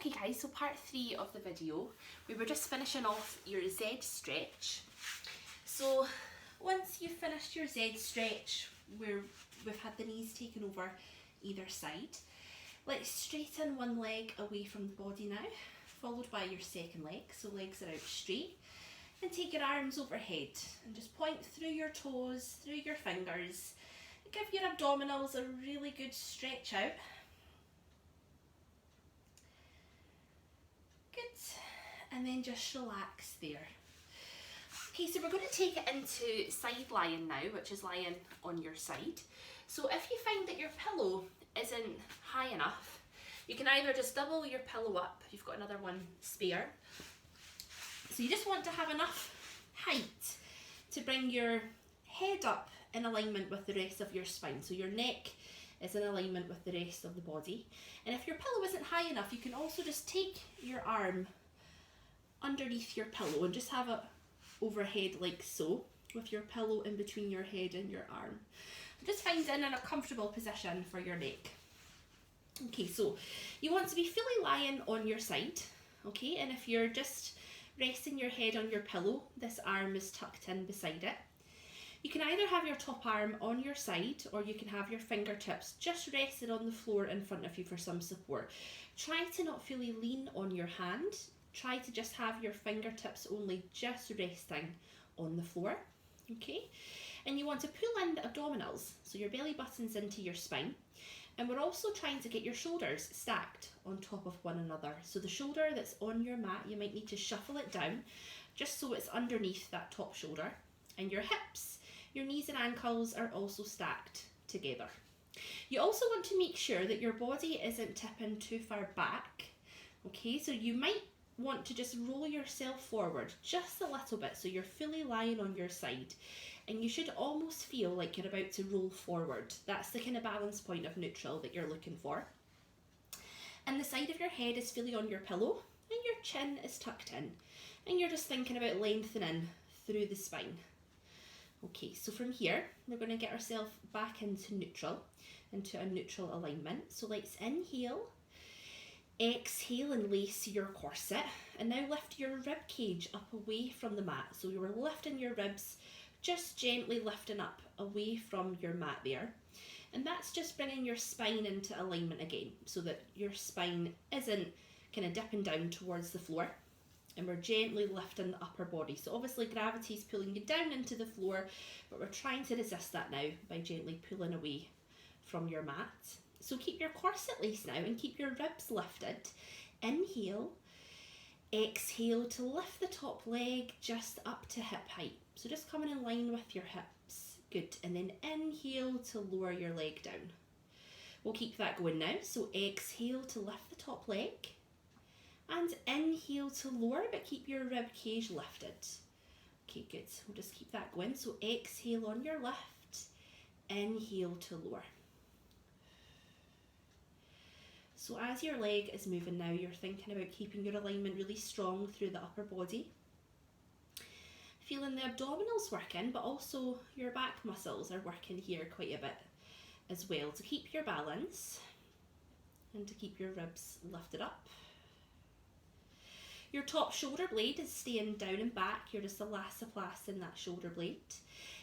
Okay guys, so part 3 of the video, we were just finishing off your Z stretch. So once you've finished your Z stretch, we've had the knees taken over either side, let's straighten one leg away from the body now, followed by your second leg, so legs are out straight, and take your arms overhead and just point through your toes, through your fingers, and give your abdominals a really good stretch out. Good, and then just relax there. Okay, so we're going to take it into side lying now, which is lying on your side. So if you find that your pillow isn't high enough, you can either just double your pillow up, you've got another one spare. So you just want to have enough height to bring your head up in alignment with the rest of your spine. So your neck is in alignment with the rest of the body. And if your pillow isn't high enough, you can also just take your arm underneath your pillow and just have it overhead like so, with your pillow in between your head and your arm. Just find in a comfortable position for your neck. Okay, so you want to be fully lying on your side, okay, and if you're just resting your head on your pillow, this arm is tucked in beside it. You can either have your top arm on your side or you can have your fingertips just rested on the floor in front of you for some support. Try to not fully lean on your hand. Try to just have your fingertips only just resting on the floor, okay? And you want to pull in the abdominals, so your belly button's into your spine. And we're also trying to get your shoulders stacked on top of one another. So the shoulder that's on your mat, you might need to shuffle it down just so it's underneath that top shoulder. And your hips, your knees and ankles are also stacked together. You also want to make sure that your body isn't tipping too far back. Okay, so you might want to just roll yourself forward just a little bit so you're fully lying on your side. And you should almost feel like you're about to roll forward. That's the kind of balance point of neutral that you're looking for. And the side of your head is fully on your pillow and your chin is tucked in. And you're just thinking about lengthening through the spine. Okay, so from here, we're going to get ourselves back into a neutral alignment. So let's inhale, exhale and lace your corset. And now lift your rib cage up away from the mat. So you were lifting your ribs, just gently lifting up away from your mat there. And that's just bringing your spine into alignment again so that your spine isn't kind of dipping down towards the floor. And we're gently lifting the upper body. So obviously gravity is pulling you down into the floor, but we're trying to resist that now by gently pulling away from your mat. So keep your corset laced now and keep your ribs lifted. Inhale, exhale to lift the top leg just up to hip height. So just coming in line with your hips. Good. And then inhale to lower your leg down. We'll keep that going now. So exhale to lift the top leg. And inhale to lower, but keep your rib cage lifted. Okay, good. We'll just keep that going. So exhale on your lift. Inhale to lower. So as your leg is moving now, you're thinking about keeping your alignment really strong through the upper body. Feeling the abdominals working, but also your back muscles are working here quite a bit as well to keep your balance and to keep your ribs lifted up. Your top shoulder blade is staying down and back. You're just elastoplast that shoulder blade.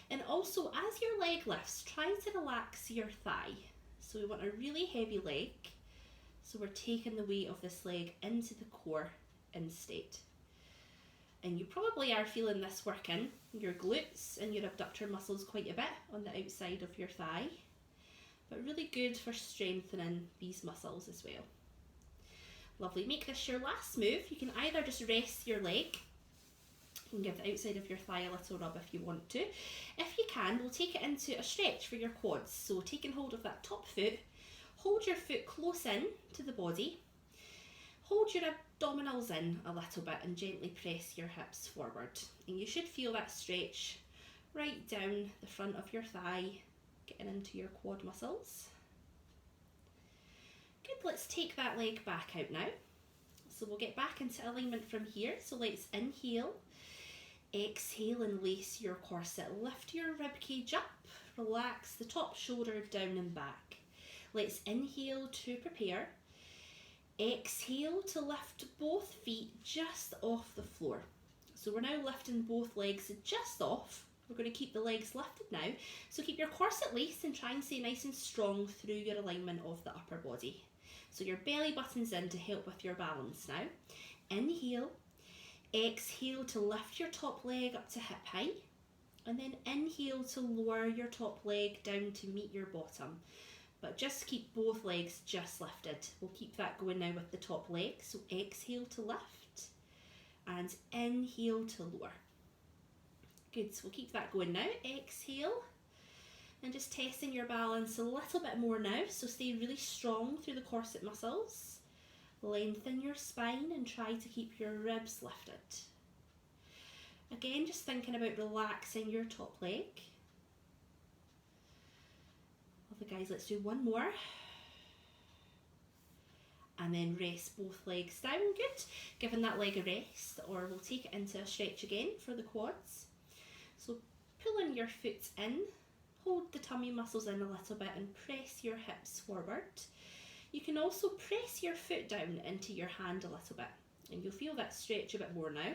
And also as your leg lifts, try to relax your thigh. So we want a really heavy leg. So we're taking the weight of this leg into the core instead. And you probably are feeling this working, your glutes and your abductor muscles quite a bit on the outside of your thigh. But really good for strengthening these muscles as well. Lovely. Make this your last move. You can either just rest your leg. You can give the outside of your thigh a little rub if you want to. If you can, we'll take it into a stretch for your quads. So taking hold of that top foot, hold your foot close in to the body. Hold your abdominals in a little bit and gently press your hips forward. And you should feel that stretch right down the front of your thigh, getting into your quad muscles. Good, let's take that leg back out now. So we'll get back into alignment from here. So let's inhale, exhale and lace your corset. Lift your rib cage up, relax the top shoulder down and back. Let's inhale to prepare. Exhale to lift both feet just off the floor. So we're now lifting both legs just off. We're going to keep the legs lifted now. So keep your corset laced and try and stay nice and strong through your alignment of the upper body. So your belly button's in to help with your balance now. Inhale. Exhale to lift your top leg up to hip height. And then inhale to lower your top leg down to meet your bottom. But just keep both legs just lifted. We'll keep that going now with the top leg. So exhale to lift and inhale to lower. Good, so we'll keep that going now. Exhale and just testing your balance a little bit more now. So stay really strong through the corset muscles. Lengthen your spine and try to keep your ribs lifted. Again, just thinking about relaxing your top leg. Lovely guys, let's do one more. And then rest both legs down, good. Giving that leg a rest, or we'll take it into a stretch again for the quads. So pulling your foot in, hold the tummy muscles in a little bit and press your hips forward. You can also press your foot down into your hand a little bit and you'll feel that stretch a bit more now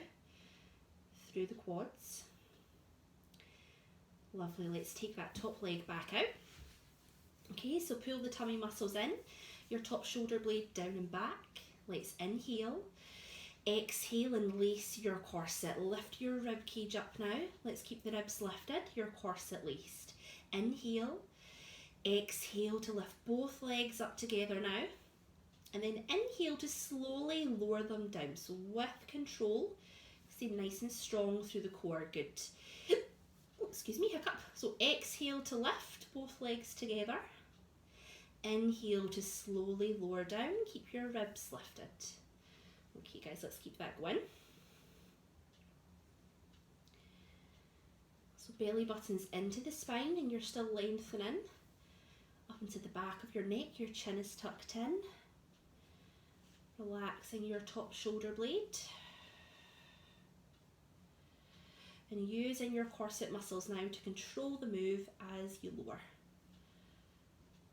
through the quads. Lovely, let's take that top leg back out. Okay, so pull the tummy muscles in, your top shoulder blade down and back. Let's inhale, exhale and lace your corset. Lift your rib cage up now. Let's keep the ribs lifted, your corset laced. Inhale, exhale to lift both legs up together now. And then inhale to slowly lower them down. So with control, stay nice and strong through the core, good. Oh, excuse me, hiccup. So exhale to lift both legs together. Inhale to slowly lower down, keep your ribs lifted. Okay guys, let's keep that going. So belly button's into the spine and you're still lengthening. Up into the back of your neck, your chin is tucked in. Relaxing your top shoulder blade. And using your corset muscles now to control the move as you lower.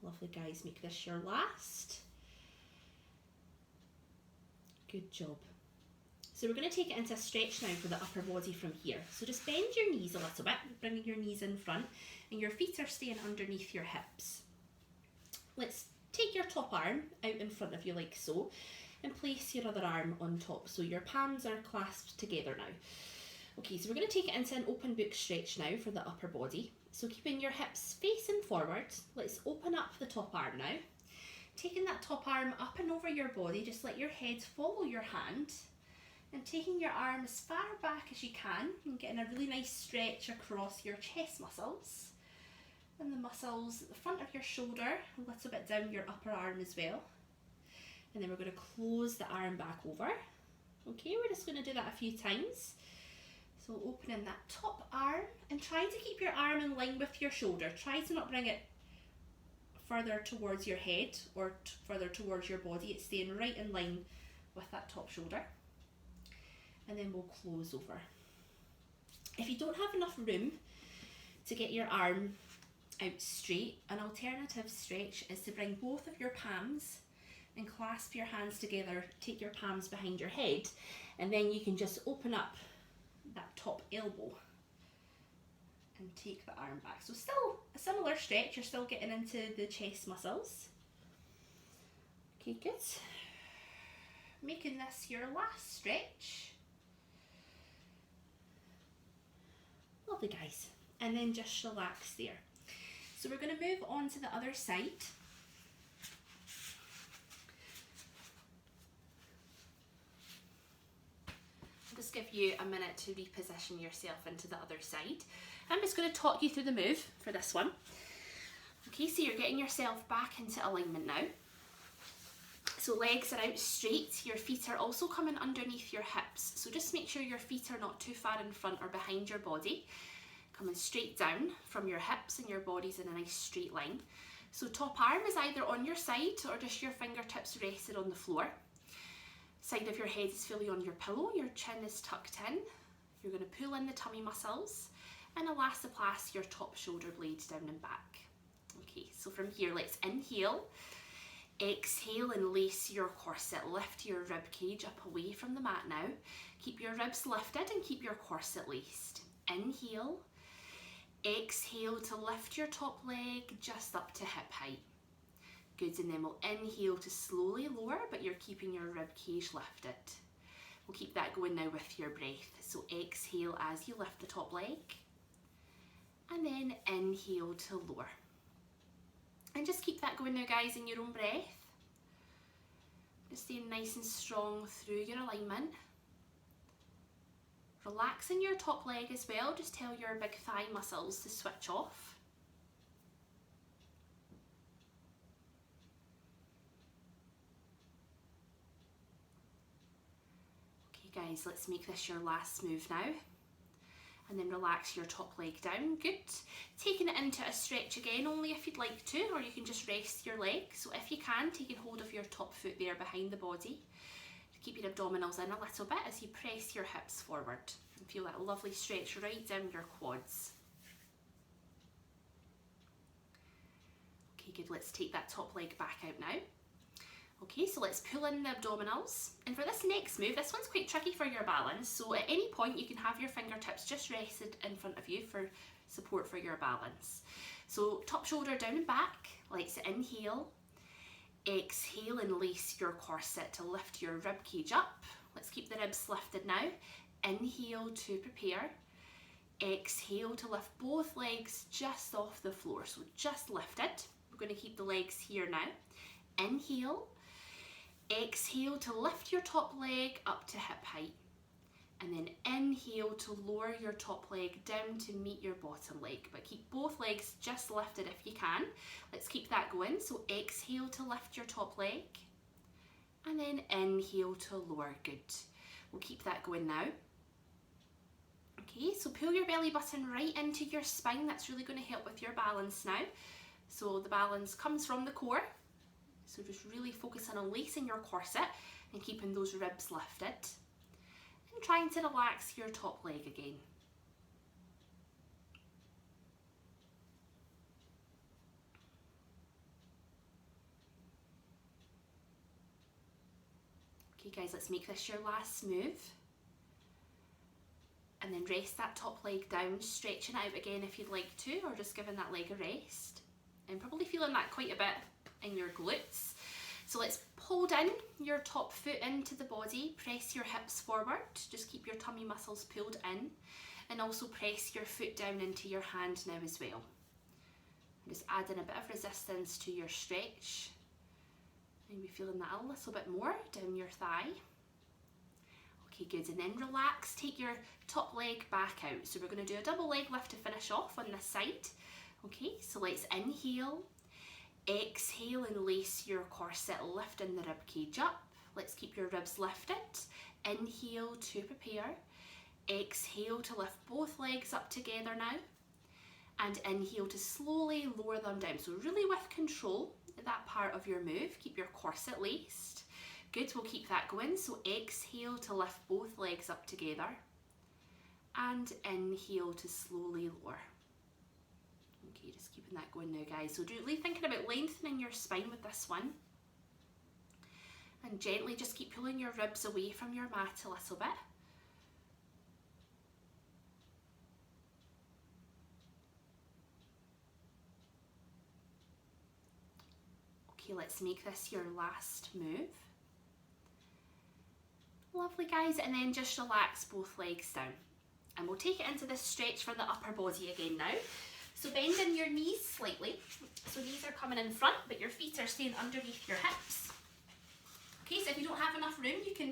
Lovely guys, make this your last. Good job. So we're going to take it into a stretch now for the upper body from here. So just bend your knees a little bit, bringing your knees in front and your feet are staying underneath your hips. Let's take your top arm out in front of you like so and place your other arm on top. So your palms are clasped together now. Okay, so we're going to take it into an open book stretch now for the upper body. So keeping your hips facing forward, let's open up the top arm now. Taking that top arm up and over your body, just let your head follow your hand. And taking your arm as far back as you can and getting a really nice stretch across your chest muscles. And the muscles at the front of your shoulder, a little bit down your upper arm as well. And then we're going to close the arm back over. Okay, we're just going to do that a few times. So opening that top arm and try to keep your arm in line with your shoulder. Try to not bring it further towards your head or further towards your body. It's staying right in line with that top shoulder. And then we'll close over. If you don't have enough room to get your arm out straight, an alternative stretch is to bring both of your palms and clasp your hands together, take your palms behind your head, and then you can just open up that top elbow and take the arm back. So still a similar stretch, you're still getting into the chest muscles. Okay, good. Making this your last stretch. Lovely guys. And then just relax there. So we're going to move on to the other side. Just give you a minute to reposition yourself into the other side. I'm just going to talk you through the move for this one. Okay, so you're getting yourself back into alignment now. So legs are out straight, your feet are also coming underneath your hips. So just make sure your feet are not too far in front or behind your body. Coming straight down from your hips and your body's in a nice straight line. So top arm is either on your side or just your fingertips rested on the floor. Side of your head is fully on your pillow, your chin is tucked in. You're going to pull in the tummy muscles and elastoplast your top shoulder blades down and back. Okay, so from here let's inhale, Exhale and lace your corset. Lift your rib cage up away from the mat now. Keep your ribs lifted and keep your corset laced. Inhale. Exhale to lift your top leg just up to hip height. Good, and then we'll inhale to slowly lower, but you're keeping your rib cage lifted. We'll keep that going now with your breath. So exhale as you lift the top leg, and then inhale to lower. And just keep that going now, guys, in your own breath. Just staying nice and strong through your alignment. Relaxing your top leg as well. Just tell your big thigh muscles to switch off. Okay guys, let's make this your last move now. And then relax your top leg down. Good. Taking it into a stretch again, only if you'd like to, or you can just rest your leg. So if you can, taking hold of your top foot there behind the body. Keep your abdominals in a little bit as you press your hips forward. And feel that lovely stretch right down your quads. Okay, good. Let's take that top leg back out now. Okay, so let's pull in the abdominals. And for this next move, this one's quite tricky for your balance. So at any point, you can have your fingertips just rested in front of you for support for your balance. So top shoulder down and back. Let's inhale. Exhale and lace your corset to lift your rib cage up. Let's keep the ribs lifted now. Inhale to prepare. Exhale to lift both legs just off the floor. So just lifted. We're going to keep the legs here now. Inhale. Exhale to lift your top leg up to hip height. And then inhale to lower your top leg down to meet your bottom leg. But keep both legs just lifted if you can. Let's keep that going. So exhale to lift your top leg. And then inhale to lower. Good. We'll keep that going now. Okay, so pull your belly button right into your spine. That's really going to help with your balance now. So the balance comes from the core. So just really focusing on lacing your corset and keeping those ribs lifted. And trying to relax your top leg again. Okay guys, let's make this your last move. And then rest that top leg down, stretching out again if you'd like to, or just giving that leg a rest. And probably feeling that quite a bit in your glutes. So let's hold in your top foot into the body, press your hips forward, just keep your tummy muscles pulled in, and also press your foot down into your hand now as well. And just adding a bit of resistance to your stretch. Maybe feeling that a little bit more down your thigh. Okay, good, and then relax, take your top leg back out. So we're going to do a double leg lift to finish off on this side. Okay, so let's inhale. Exhale and lace your corset, lifting the rib cage up. Let's keep your ribs lifted. Inhale to prepare. Exhale to lift both legs up together now. And inhale to slowly lower them down. So really with control, that part of your move. Keep your corset laced. Good, we'll keep that going. So exhale to lift both legs up together. And inhale to slowly lower. Okay, just keeping that going now, guys. So really thinking about lengthening your spine with this one. And gently just keep pulling your ribs away from your mat a little bit. Okay, let's make this your last move. Lovely, guys. And then just relax both legs down. And we'll take it into this stretch for the upper body again now. So bending your knees slightly. So knees are coming in front, but your feet are staying underneath your hips. Okay, so if you don't have enough room, you can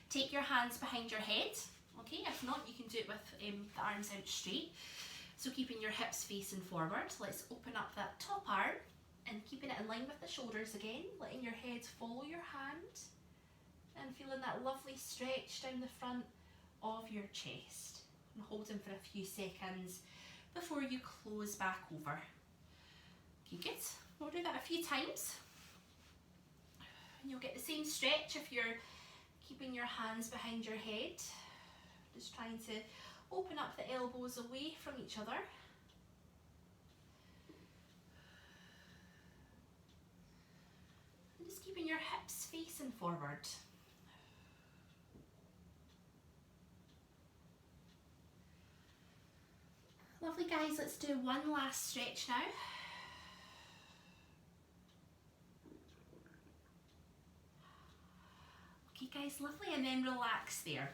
take your hands behind your head. Okay, if not, you can do it with the arms out straight. So keeping your hips facing forward. Let's open up that top arm and keeping it in line with the shoulders again. Letting your head follow your hand and feeling that lovely stretch down the front of your chest. And holding for a few seconds before you close back over. Okay, good. We'll do that a few times. And you'll get the same stretch if you're keeping your hands behind your head. Just trying to open up the elbows away from each other. And just facing forward. Lovely guys, let's do one last stretch now. Okay guys, lovely, and then relax there.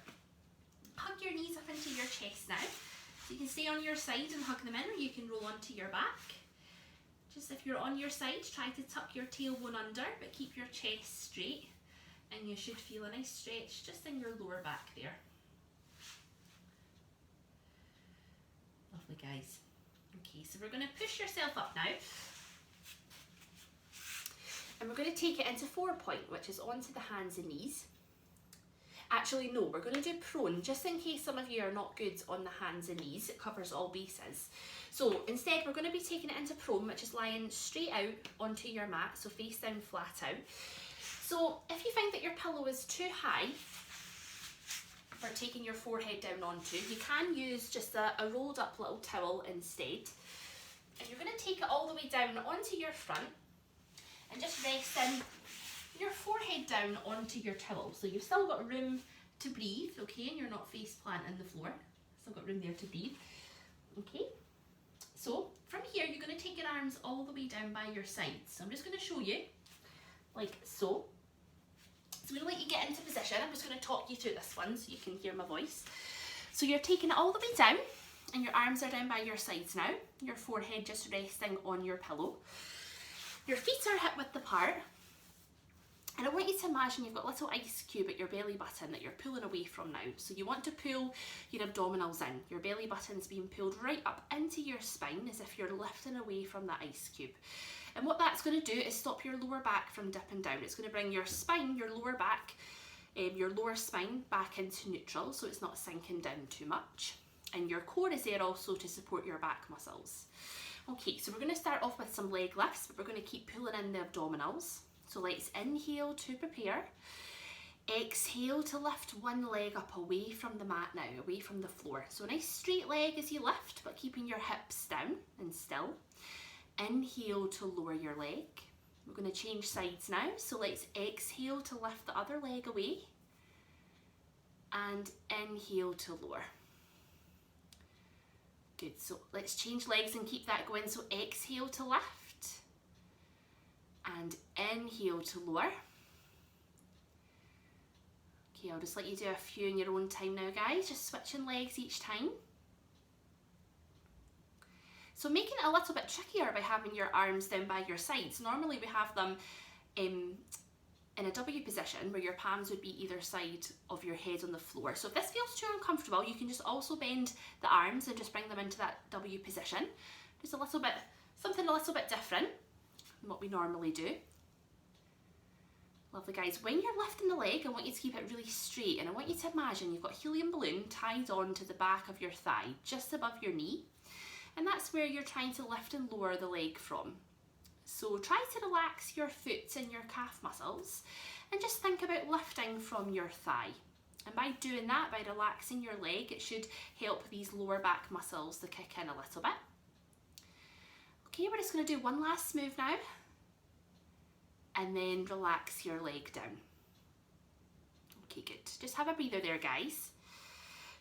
Hug your knees up into your chest now. So you can stay on your side and hug them in, or you can roll onto your back. Just if you're on your side, try to tuck your tailbone under, but keep your chest straight, and you should feel a nice stretch just in your lower back there. Lovely guys. Okay, so we're going to push yourself up now, and we're going to take it into 4-point, which is onto the hands and knees. Actually, no, we're going to do prone, just in case some of you are not good on the hands and knees. It covers all bases. So instead, we're going to be taking it into prone, which is lying straight out onto your mat, so face down, flat out. So if you find that your pillow is too high for taking your forehead down onto, you can use just a rolled up little towel instead. And you're going to take it all the way down onto your front and just resting your forehead down onto your towel. So you've still got room to breathe, okay, and you're not face planting the floor. Still got room there to breathe, okay. So from here, you're going to take your arms all the way down by your sides. So I'm just going to show you, like so. So I'm going to let you get into position. I'm just going to talk you through this one so you can hear my voice. So you're taking it all the way down, and your arms are down by your sides now. Your forehead just resting on your pillow. Your feet are hip width apart. And I want you to imagine you've got a little ice cube at your belly button that you're pulling away from now. So you want to pull your abdominals in. Your belly button's being pulled right up into your spine as if you're lifting away from that ice cube. And what that's going to do is stop your lower back from dipping down. It's going to bring your spine, your lower back, your lower spine back into neutral, so it's not sinking down too much. And your core is there also to support your back muscles. Okay, so we're going to start off with some leg lifts, but we're going to keep pulling in the abdominals. So let's inhale to prepare. Exhale to lift one leg up away from the mat now, away from the floor. So a nice straight leg as you lift, but keeping your hips down and still. Inhale to lower your leg. We're going to change sides now. So let's exhale to lift the other leg away. And inhale to lower. Good, so let's change legs and keep that going. So exhale to lift. And inhale to lower. Okay, I'll just let you do a few in your own time now, guys. Just switching legs each time. So making it a little bit trickier by having your arms down by your sides. Normally we have them in a W position where your palms would be either side of your head on the floor. So if this feels too uncomfortable, you can just also bend the arms and just bring them into that W position. Just a little bit, something a little bit different than what we normally do. Lovely guys, when you're lifting the leg, I want you to keep it really straight, and I want you to imagine you've got a helium balloon tied on to the back of your thigh, just above your knee. And that's where you're trying to lift and lower the leg from. So try to relax your foot and your calf muscles and just think about lifting from your thigh. And by doing that, by relaxing your leg, it should help these lower back muscles to kick in a little bit. Okay, we're just going to do one last move now. And then relax your leg down. Okay, good. Just have a breather there, guys.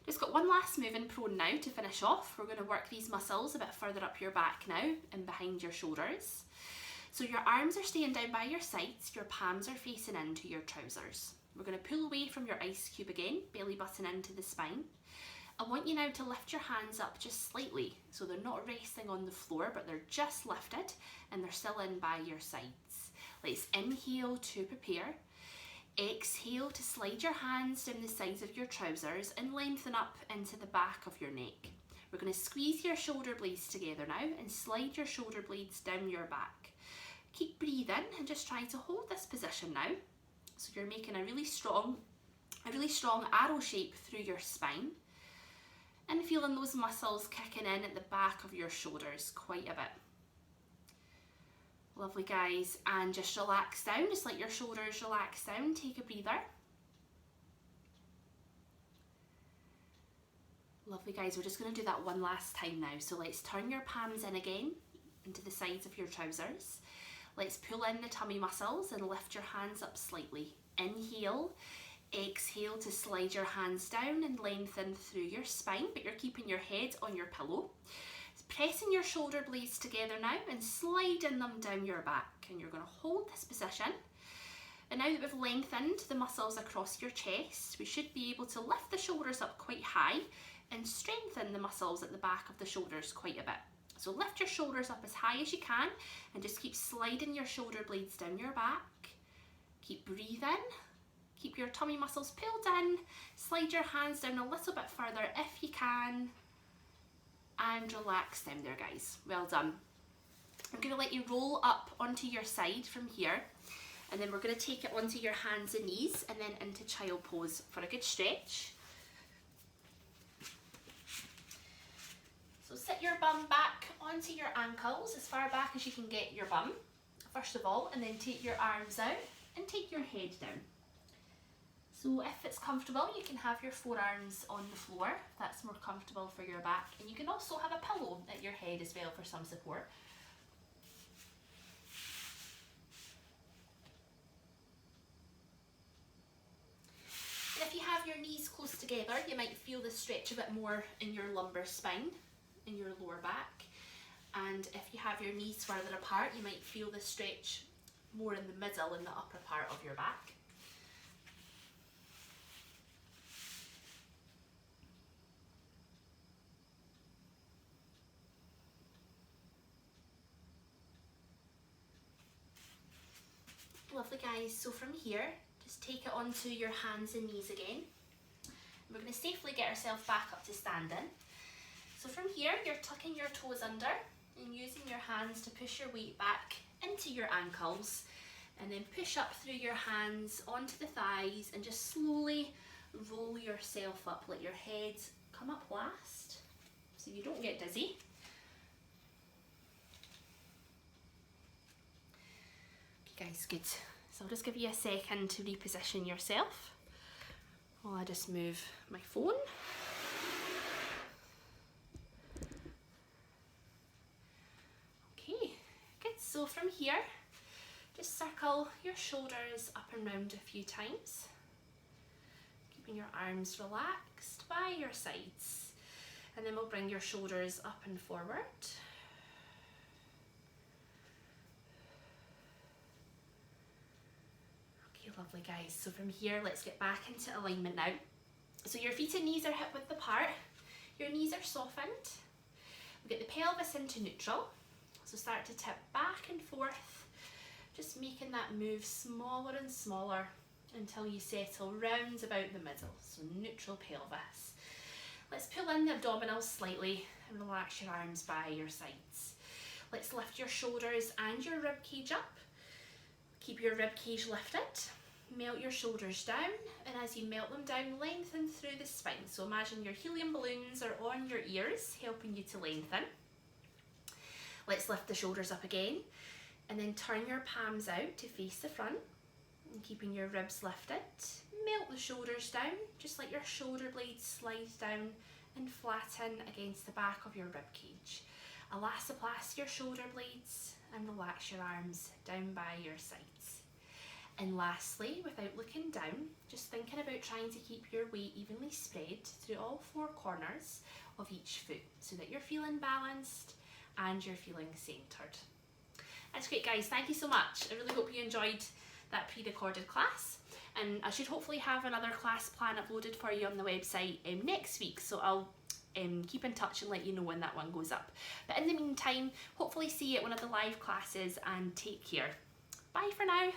Just got one last move in prone now to finish off. We're going to work these muscles a bit further up your back now and behind your shoulders. So your arms are staying down by your sides, your palms are facing into your trousers. We're going to pull away from your ice cube again, belly button into the spine. I want you now to lift your hands up just slightly, so they're not resting on the floor, but they're just lifted and they're still in by your sides. Let's inhale to prepare. Exhale to slide your hands down the sides of your trousers and lengthen up into the back of your neck. We're going to squeeze your shoulder blades together now and slide your shoulder blades down your back. Keep breathing and just try to hold this position now. So you're making a really strong arrow shape through your spine and feeling those muscles kicking in at the back of your shoulders quite a bit. Lovely guys, and just relax down, just let your shoulders relax down, take a breather. Lovely guys, we're just going to do that one last time now. So let's turn your palms in again into the sides of your trousers. Let's pull in the tummy muscles and lift your hands up slightly. Inhale, exhale to slide your hands down and lengthen through your spine, but you're keeping your head on your pillow. Pressing your shoulder blades together now and sliding them down your back. And you're going to hold this position. And now that we've lengthened the muscles across your chest, we should be able to lift the shoulders up quite high and strengthen the muscles at the back of the shoulders quite a bit. So lift your shoulders up as high as you can and just keep sliding your shoulder blades down your back. Keep breathing. Keep your tummy muscles pulled in. Slide your hands down a little bit further if you can. And relax down there, guys. Well done. I'm going to let you roll up onto your side from here. And then we're going to take it onto your hands and knees and then into child pose for a good stretch. So sit your bum back onto your ankles as far back as you can get your bum, first of all, and then take your arms out and take your head down. So if it's comfortable, you can have your forearms on the floor, if that's more comfortable for your back. And you can also have a pillow at your head as well for some support. And if you have your knees close together, you might feel the stretch a bit more in your lumbar spine, in your lower back. And if you have your knees further apart, you might feel the stretch more in the middle, in the upper part of your back. Lovely, guys. So from here, just take it onto your hands and knees again. We're going to safely get ourselves back up to standing. So from here, you're tucking your toes under and using your hands to push your weight back into your ankles, and then push up through your hands onto the thighs and just slowly roll yourself up. Let your head come up last so you don't get dizzy. Okay, guys, good. So I'll just give you a second to reposition yourself while I just move my phone. So from here, just circle your shoulders up and round a few times, keeping your arms relaxed by your sides. And then we'll bring your shoulders up and forward. Okay, lovely, guys. So from here, let's get back into alignment now. So your feet and knees are hip width apart. Your knees are softened. We'll get the pelvis into neutral. So start to tip back and forth, just making that move smaller and smaller until you settle round about the middle. So neutral pelvis. Let's pull in the abdominals slightly and relax your arms by your sides. Let's lift your shoulders and your rib cage up. Keep your rib cage lifted. Melt your shoulders down, and as you melt them down, lengthen through the spine. So imagine your helium balloons are on your ears, helping you to lengthen. Let's lift the shoulders up again, and then turn your palms out to face the front, and keeping your ribs lifted. Melt the shoulders down, just let your shoulder blades slide down and flatten against the back of your rib cage. Elastoplast your shoulder blades and relax your arms down by your sides. And lastly, without looking down, just thinking about trying to keep your weight evenly spread through all four corners of each foot so that you're feeling balanced and you're feeling centered. That's great, guys. Thank you so much. I really hope you enjoyed that pre-recorded class, and I should hopefully have another class plan uploaded for you on the website next week, so I'll keep in touch and let you know when that one goes up. But in the meantime, hopefully see you at one of the live classes, and take care. Bye for now.